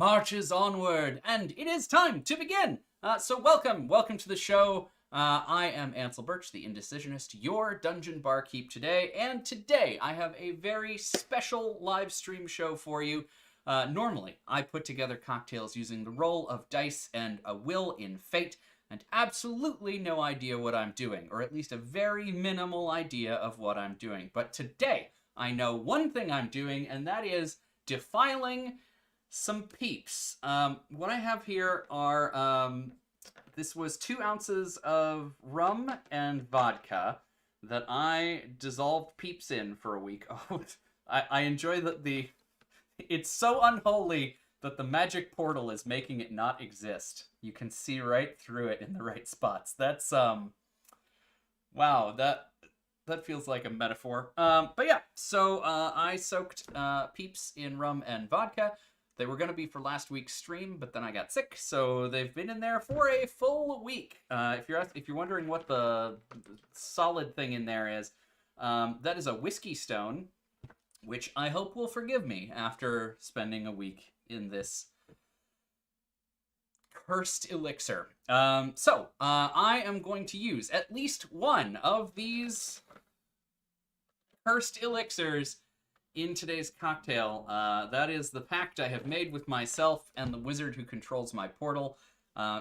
marches onward, and it is time to begin. So welcome to the show. I am Ansel Birch, the Indecisionist, your dungeon barkeep today, and today I have a very special live stream show for you. Normally, I put together cocktails using the roll of dice and a will in fate, and absolutely no idea what I'm doing, or at least a very minimal idea of what I'm doing. But today, I know one thing I'm doing, and that is defiling some peeps. What I have here are, this was 2 ounces of rum and vodka that I dissolved peeps in for a week. Oh, I enjoy that it's so unholy that the magic portal is making it not exist. You can see right through it in the right spots. That's, wow, that feels like a metaphor. But yeah, so I soaked peeps in rum and vodka. They were going to be for last week's stream, but then I got sick, so they've been in there for a full week. If you're wondering what the solid thing in there is, that is a whiskey stone, which I hope will forgive me after spending a week in this cursed elixir. So I am going to use at least one of these cursed elixirs in today's cocktail. That is the pact I have made with myself and the wizard who controls my portal.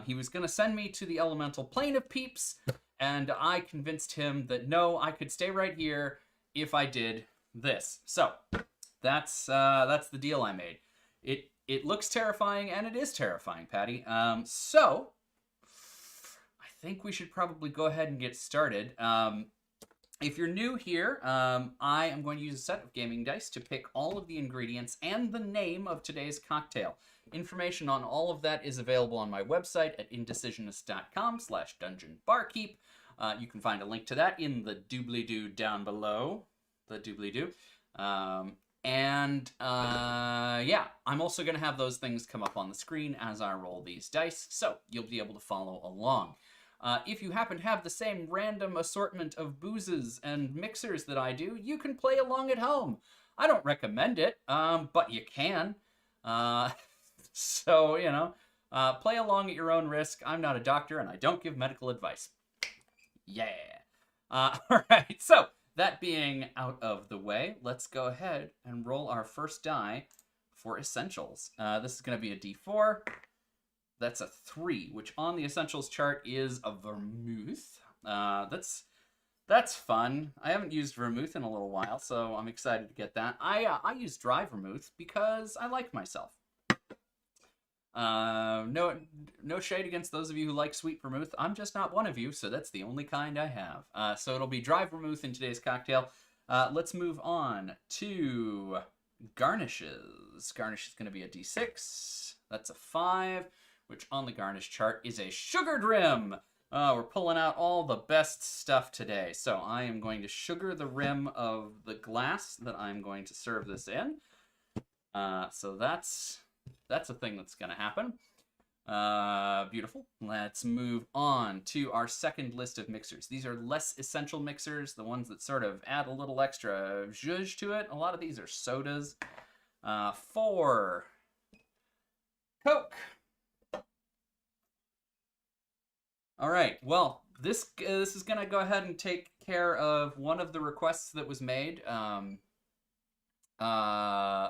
He was going to send me to the elemental plane of peeps, and I convinced him that no, I could stay right here if I did this. So that's the deal I made. It looks terrifying, and it is terrifying, Patty. So I think we should probably go ahead and get started. If you're new here, I am going to use a set of gaming dice to pick all of the ingredients and the name of today's cocktail. Information on all of that is available on my website at indecisionist.com/dungeonbarkeep. You can find a link to that in the doobly-doo down below. The doobly-doo. Yeah, I'm also going to have those things come up on the screen as I roll these dice, so you'll be able to follow along. If you happen to have the same random assortment of boozes and mixers that I do, you can play along at home. I don't recommend it, but you can. So, you know, play along at your own risk. I'm not a doctor, and I don't give medical advice. Yeah. All right, so that being out of the way, let's go ahead and roll our first die for essentials. This is going to be a D4. That's a 3, which on the essentials chart is a vermouth. That's fun. I haven't used vermouth in a little while, so I'm excited to get that. I use dry vermouth because I like myself. No shade against those of you who like sweet vermouth. I'm just not one of you, so that's the only kind I have. So it'll be dry vermouth in today's cocktail. Let's move on to garnishes. Garnish is going to be a D6. That's a 5. Which on the garnish chart is a sugared rim. We're pulling out all the best stuff today. So I am going to sugar the rim of the glass that I'm going to serve this in. So that's a thing that's going to happen. Beautiful. Let's move on to our second list of mixers. These are less essential mixers, the ones that sort of add a little extra zhuzh to it. A lot of these are sodas. 4 Coke. All right, well, this is going to go ahead and take care of one of the requests that was made.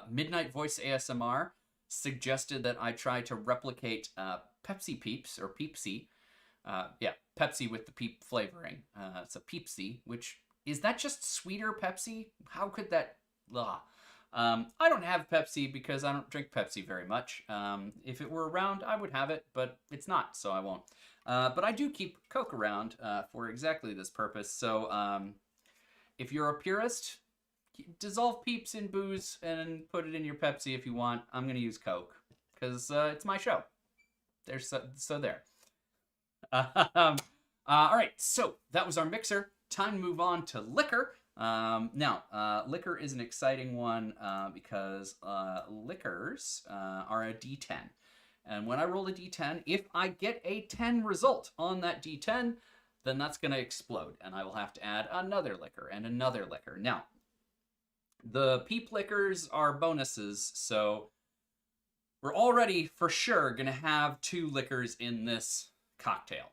Midnight Voice ASMR suggested that I try to replicate Pepsi Peeps, or Peepsy. Yeah, Pepsi with the peep flavoring. It's a Peepsy, which, is that just sweeter Pepsi? How could that... Ugh. I don't have Pepsi because I don't drink Pepsi very much. If it were around, I would have it, but it's not, so I won't. But I do keep Coke around for exactly this purpose. So if you're a purist, dissolve Peeps in booze and put it in your Pepsi if you want. I'm going to use Coke because it's my show. So there. All right, so that was our mixer. Time to move on to liquor. Now, liquor is an exciting one because liquors are a D10. And when I roll a D10, if I get a 10 result on that D10, then that's going to explode. And I will have to add another liquor and another liquor. Now, the peep liquors are bonuses, so we're already for sure gonna have 2 liquors in this cocktail.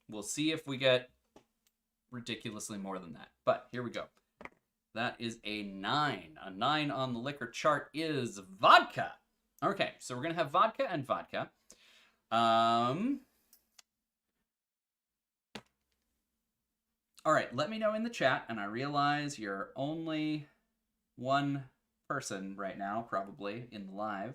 We'll see if we get ridiculously more than that. But here we go. That is a 9. A 9 on the liquor chart is vodka. Okay, so we're gonna have vodka and vodka. All right, let me know in the chat, and I realize you're only one person right now, probably, in the live.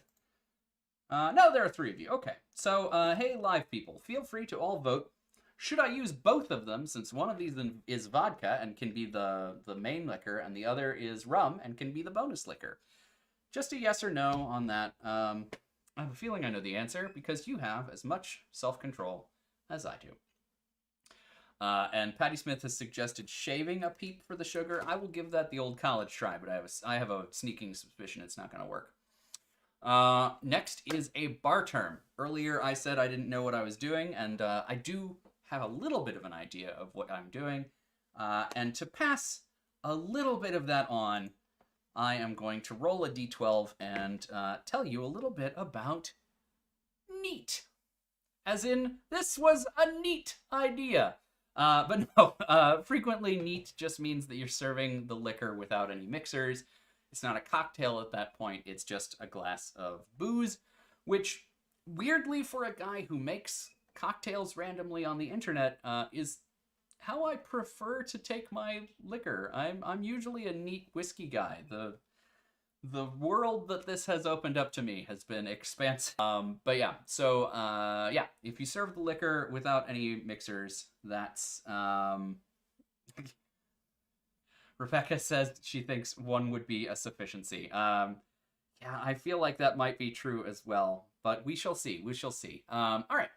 No, there are 3 of you. Okay, so, hey, live people, feel free to all vote. Should I use both of them, since one of these is vodka and can be the main liquor, and the other is rum and can be the bonus liquor? Just a yes or no on that. I have a feeling I know the answer, because you have as much self-control as I do. And Patty Smith has suggested shaving a peep for the sugar. I will give that the old college try, but I have a sneaking suspicion it's not going to work. Next is a bar term. Earlier I said I didn't know what I was doing, and I do have a little bit of an idea of what I'm doing. And to pass a little bit of that on, I am going to roll a d12 and tell you a little bit about neat. As in, this was a neat idea. But no, frequently neat just means that you're serving the liquor without any mixers. It's not a cocktail at that point, it's just a glass of booze, which, weirdly for a guy who makes cocktails randomly on the internet, is how I prefer to take my liquor. I'm usually a neat whiskey guy. The world that this has opened up to me has been expansive. But yeah, so yeah, if you serve the liquor without any mixers, that's Rebecca says she thinks 1 would be a sufficiency. Yeah, I feel like that might be true as well, but we shall see. We shall see. All right.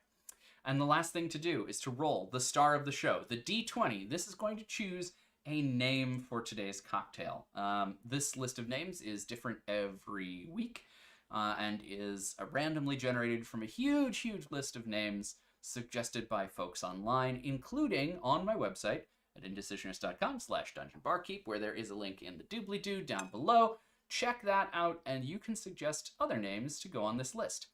And the last thing to do is to roll the star of the show, the D20. This is going to choose a name for today's cocktail. This list of names is different every week and is randomly generated from a huge list of names suggested by folks online, including on my website at indecisionist.com/dungeonbarkeep, where there is a link in the doobly-doo down below. Check that out, and you can suggest other names to go on this list.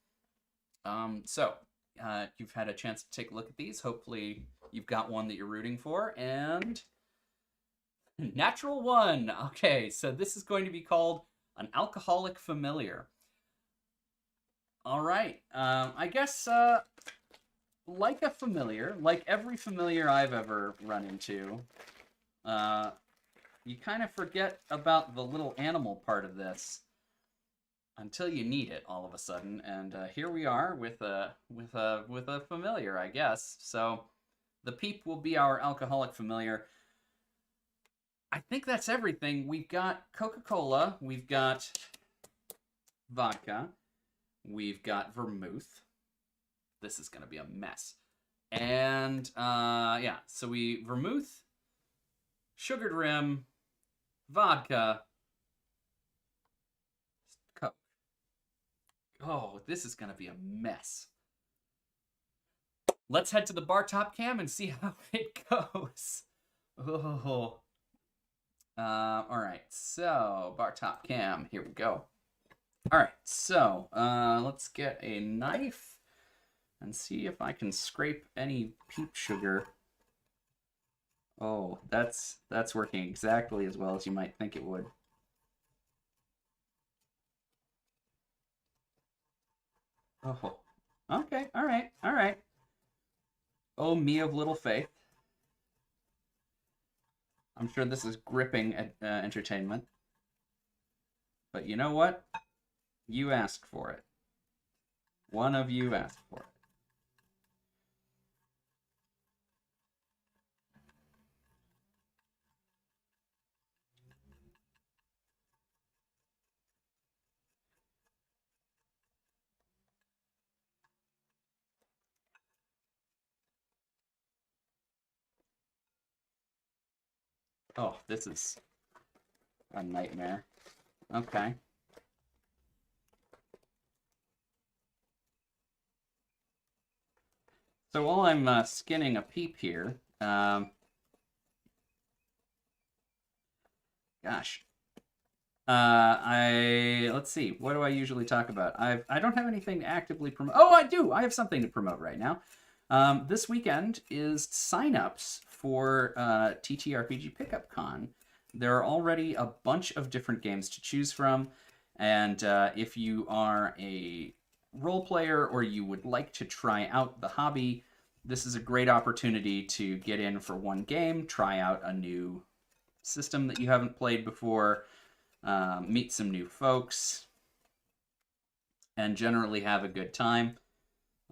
You've had a chance to take a look at these. Hopefully you've got one that you're rooting for, and natural 1. Okay, so this is going to be called an alcoholic familiar. All right, I guess like a familiar, like every familiar I've ever run into, you kind of forget about the little animal part of this until you need it all of a sudden, and here we are with a familiar, I guess. So the Peep will be our alcoholic familiar. I think that's everything. We've got Coca-Cola, we've got vodka, we've got vermouth. This is gonna be a mess. And yeah, so vermouth, sugared rim, vodka, Coke. Oh, this is gonna be a mess. Let's head to the bar top cam and see how it goes. Oh. All right, so bar top cam, here we go. All right, so let's get a knife and see if I can scrape any Peep sugar. Oh, that's working exactly as well as you might think it would. Oh, okay, all right, all right. Oh, me of little faith. I'm sure this is gripping entertainment. But you know what? You asked for it. One of you asked for it. Oh, this is a nightmare. Okay. So while I'm skinning a Peep here, gosh, Let's see. What do I usually talk about? I don't have anything to actively promote. Oh, I do. I have something to promote right now. This weekend is signups for TTRPG Pickup Con. There are already a bunch of different games to choose from, and if you are a role player or you would like to try out the hobby, this is a great opportunity to get in for one game, try out a new system that you haven't played before, meet some new folks, and generally have a good time.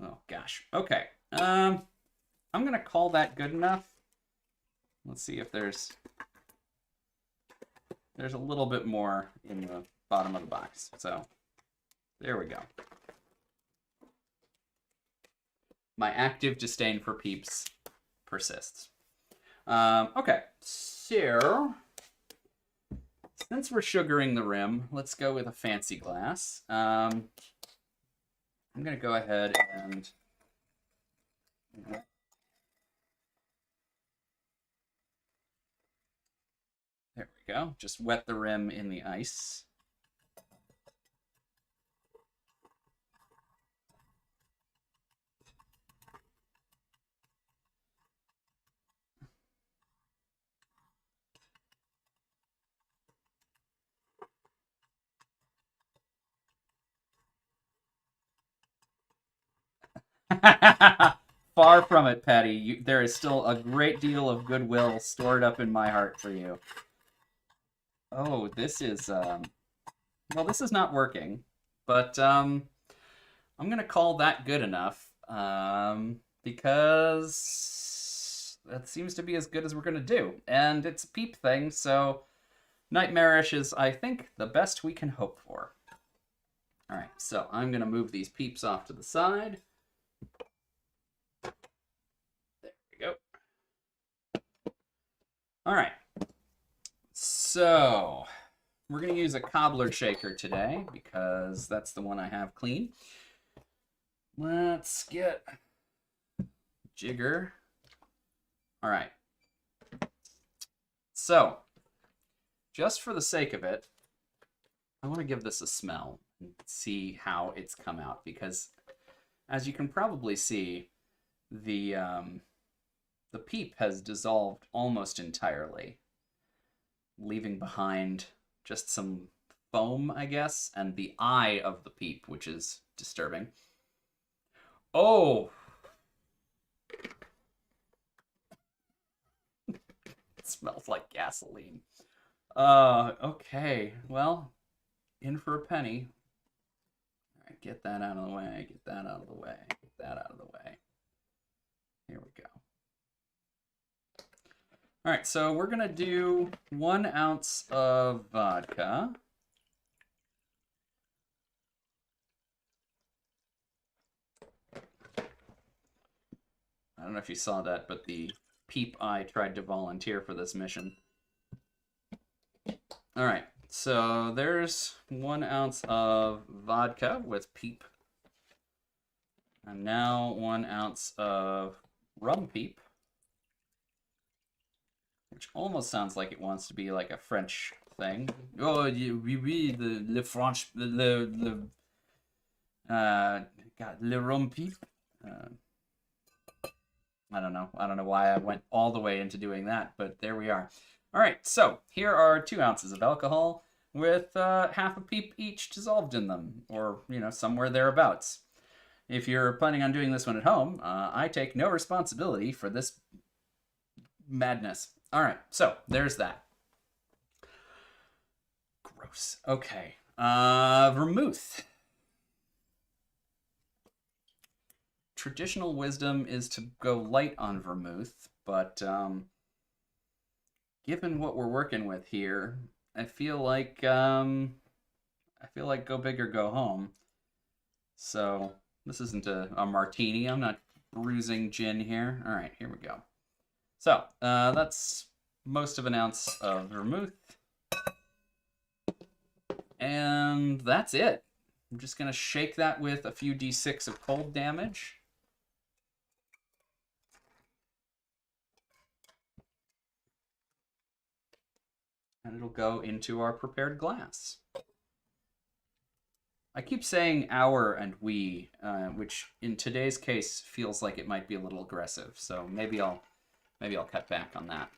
Oh gosh. Okay. I'm gonna call that good enough. Let's see if there's a little bit more in the bottom of the box. So there we go. My active disdain for Peeps persists. Okay, so since we're sugaring the rim, let's go with a fancy glass. I'm gonna go ahead and there we go. Just wet the rim in the ice. Far from it, Patty. There is still a great deal of goodwill stored up in my heart for you. Oh, this is well, this is not working, but I'm gonna call that good enough because that seems to be as good as we're gonna do, and it's a Peep thing, so Nightmarish is, I think, the best we can hope for. All right, so I'm gonna move these Peeps off to the side. There we go. All right, so we're going to use a cobbler shaker today because that's the one I have clean. Let's get jigger. All right. So, just for the sake of it, I want to give this a smell and see how it's come out because, as you can probably see, the Peep has dissolved almost entirely, leaving behind just some foam, I guess, and the eye of the Peep, which is disturbing. Oh! It smells like gasoline. Okay. Well, in for a penny. All right, get that out of the way, get that out of the way, get that out of the way. Here we go. All right, so we're gonna do 1 ounce of vodka. I don't know if you saw that, but the Peep Eye tried to volunteer for this mission. All right, so there's 1 ounce of vodka with Peep. And now 1 ounce of rum Peep, which almost sounds like it wants to be like a French thing. Oh, oui, oui, le French, God, le rum Peep. I don't know why I went all the way into doing that, but there we are. All right, so here are 2 ounces of alcohol with half a Peep each dissolved in them, or, you know, somewhere thereabouts. If you're planning on doing this one at home, I take no responsibility for this madness. All right, so there's that. Gross. Okay. Vermouth. Traditional wisdom is to go light on vermouth, but given what we're working with here, I feel like go big or go home. So this isn't a martini. I'm not bruising gin here. All right, here we go. So that's most of 1 ounce of vermouth. And that's it. I'm just going to shake that with a few d6 of cold damage. And it'll go into our prepared glass. I keep saying our and we, which in today's case feels like it might be a little aggressive. So maybe I'll cut back on that.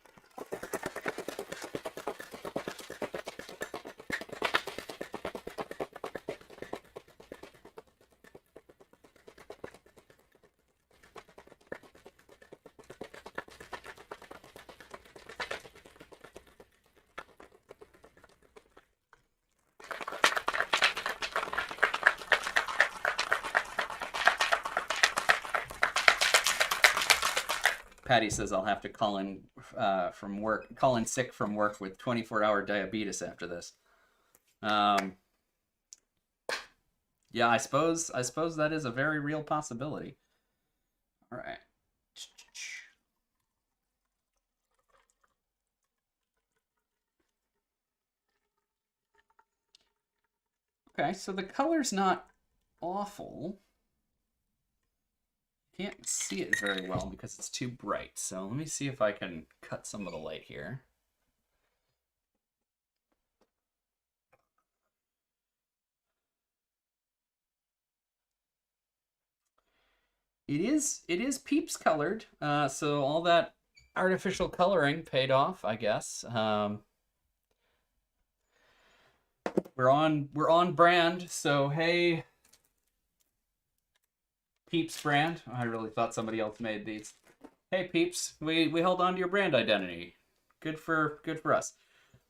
Patty says I'll have to call in sick from work with 24-hour diabetes after this. Yeah, I suppose that is a very real possibility. All right. Okay, so the color's not awful. Can't see it very well because it's too bright. So let me see if I can cut some of the light here. It is Peeps colored, so all that artificial coloring paid off, I guess. We're on brand, so hey, Peeps brand. I really thought somebody else made these. Hey Peeps, we held on to your brand identity. Good for us.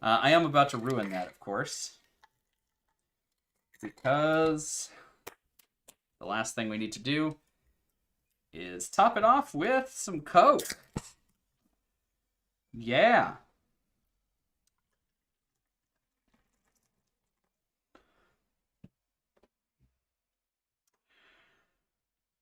I am about to ruin that, of course, because the last thing we need to do is top it off with some Coke. Yeah.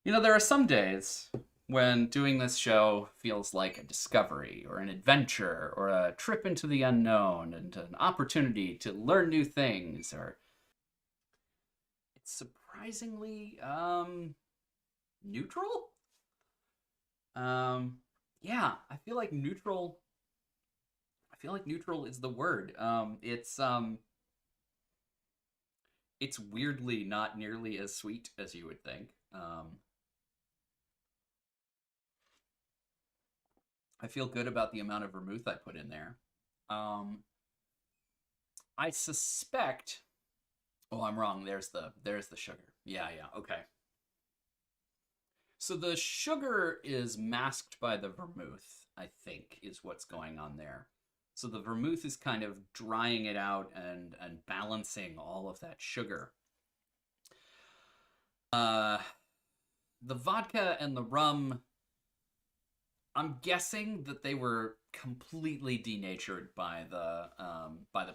You know, there are some days when doing this show feels like a discovery or an adventure or a trip into the unknown and an opportunity to learn new things, or it's surprisingly neutral. Yeah, I feel like neutral is the word. It's weirdly not nearly as sweet as you would think. I feel good about the amount of vermouth I put in there. I suspect. Oh, I'm wrong. There's the sugar. Yeah, okay. So the sugar is masked by the vermouth, I think, is what's going on there. So the vermouth is kind of drying it out and balancing all of that sugar. The vodka and the rum, I'm guessing that they were completely denatured by the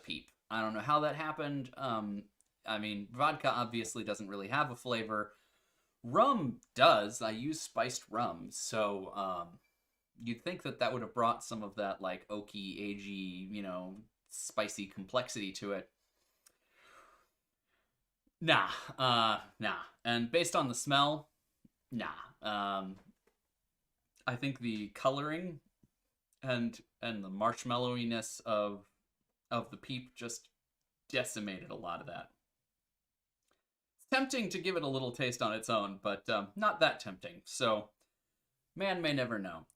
peep. I don't know how that happened. I mean, vodka obviously doesn't really have a flavor. Rum does. I use spiced rum, so you'd think that would have brought some of that like oaky, agey, spicy complexity to it. Nah, nah. And based on the smell, nah. I think the coloring and the marshmallowiness of the peep just decimated a lot of that. It's tempting to give it a little taste on its own, but not that tempting. So, man may never know.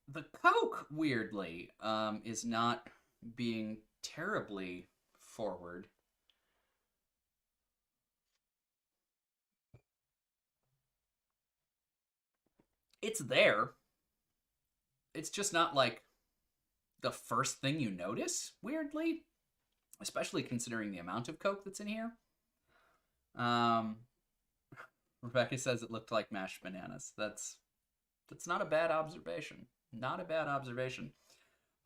The Coke, weirdly, is not being terribly forward. It's there. It's just not like the first thing you notice, weirdly, especially considering the amount of Coke that's in here. Rebecca says it looked like mashed bananas. That's not a bad observation. Not a bad observation.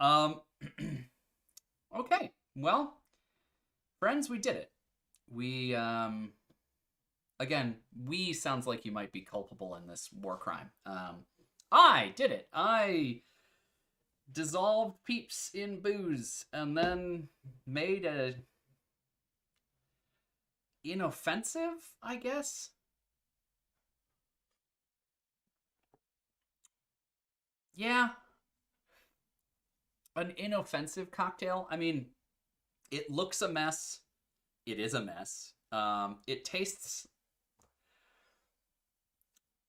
Okay, well, friends, we did it. We again, we sounds like you might be culpable in this war crime. I did it. I dissolved Peeps in booze and then made a inoffensive, I guess. Yeah. an inoffensive cocktail. I mean, it looks a mess. It is a mess. It tastes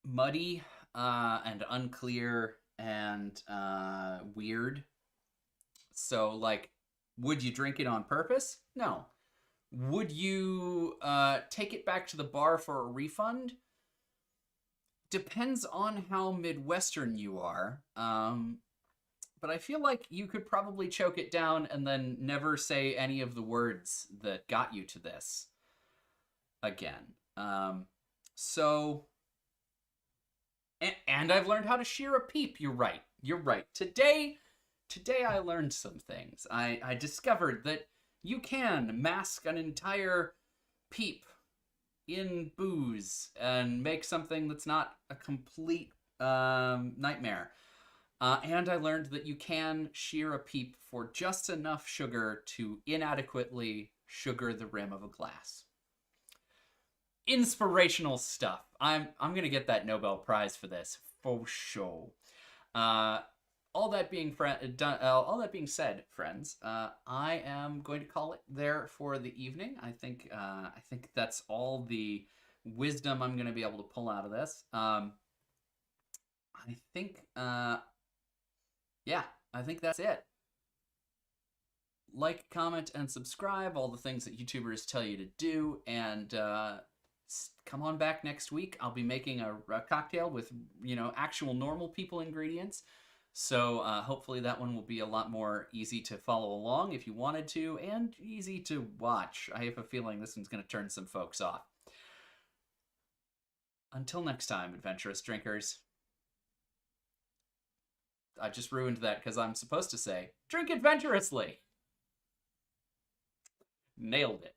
muddy and unclear and weird. So, like, would you drink it on purpose? No. Would you take it back to the bar for a refund? Depends on how Midwestern you are. But I feel like you could probably choke it down and then never say any of the words that got you to this again. So, and I've learned how to shear a peep. You're right. You're right. Today I learned some things. I discovered that you can mask an entire peep in booze and make something that's not a complete nightmare. And I learned that you can shear a peep for just enough sugar to inadequately sugar the rim of a glass. Inspirational stuff. I'm gonna get that Nobel Prize for this for sure. All that being said, friends, I am going to call it there for the evening. I think that's all the wisdom I'm going to be able to pull out of this. I think that's it. Like, comment, and subscribe. All the things that YouTubers tell you to do, and come on back next week. I'll be making a cocktail with actual normal people ingredients. So hopefully that one will be a lot more easy to follow along if you wanted to, and easy to watch. I have a feeling this one's going to turn some folks off. Until next time, adventurous drinkers. I just ruined that because I'm supposed to say, drink adventurously. Nailed it.